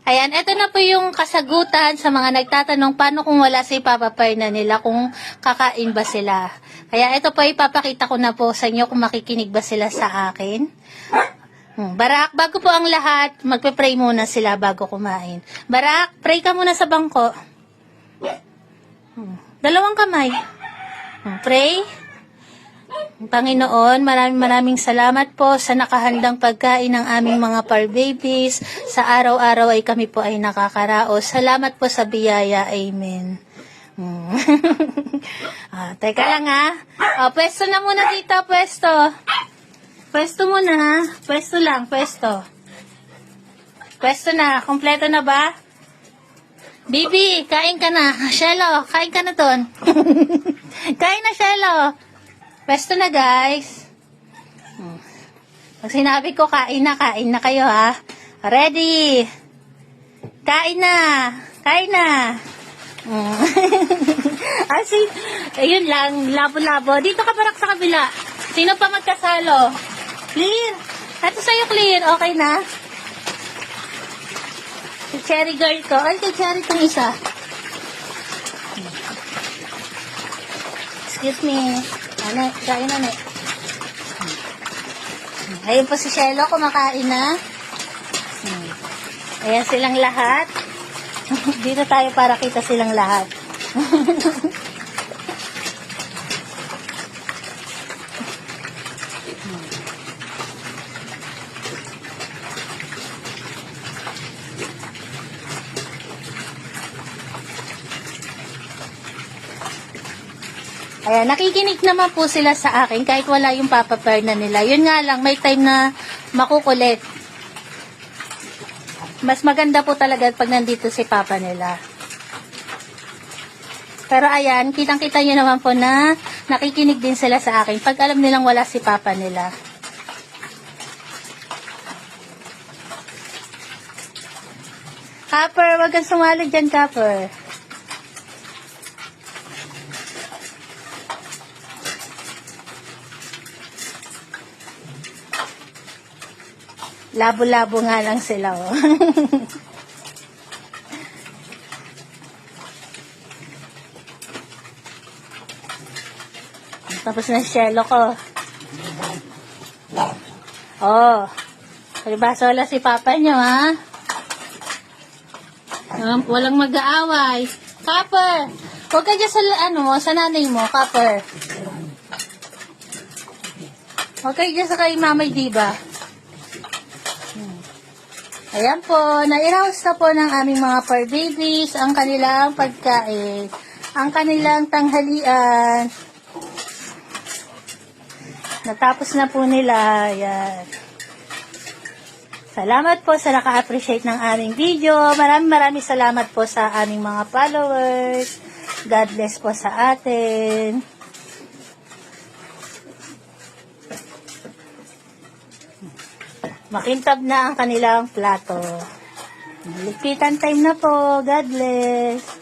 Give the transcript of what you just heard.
Ayan, ito na po yung kasagutan sa mga nagtatanong paano kung wala si Papa Perna nila, kung kakain ba sila. Kaya ito po ipapakita ko na po sa inyo kung makikinig ba sila sa akin. Barak, bago po ang lahat, magpe-pray muna sila bago kumain. Barak, pray ka muna sa bangko. Dalawang kamay. Pray. Panginoon, maraming salamat po sa nakahandang pagkain ng aming mga par babies. Sa araw-araw ay kami po ay nakakaraos. Salamat po sa biyaya. Amen. Teka lang pwesto na muna dito, pwesto. Pwesto muna ha. Pwesto lang, pwesto. Pwesto na. Kompleto na ba? Bibi, kain ka na. Shelo, kain ka na ton. Kain na, Shelo. Pwesto na, guys. Pag sinabi ko, kain na kayo, ha? Ready? Kain na. Kain na. Ayun lang, labo-labo. Dito ka parak sa kabila. Sino pa magkasalo? Clear. Ito sa'yo, clear. Okay na? Si Cherry girl ko. Ay, kay Cherry itong isa. Excuse me. Ane, kain na, Ayun po si Shelo, kumakain na. Ayan silang lahat. Dito tayo para kita silang lahat. Ayan, nakikinig naman po sila sa akin kahit wala yung Papa Perna nila. Yun nga lang, may time na makukulit. Mas maganda po talaga pag nandito si Papa nila. Pero ayan, kitang-kita nyo naman po na nakikinig din sila sa akin pag alam nilang wala si Papa nila. Copper, wag kang sumali dyan, Copper. Labo-labo nga lang sila, Tapos na Shelo ko. Palibasa wala si Papa nyo, ha? Walang mag-aaway. Copper! Huwag ka dyan sa nanay mo, Copper. Huwag ka dyan sa kay Mamay Diba. Ayan po, nai-house na po ng aming mga par babies ang kanilang pagkain, ang kanilang tanghalian. Natapos na po nila. Ayan. Salamat po sa naka-appreciate ng aming video. Maraming salamat po sa aming mga followers. God bless po sa atin. Makintab na ang kanilang plato. Ligpitan time na po. God bless.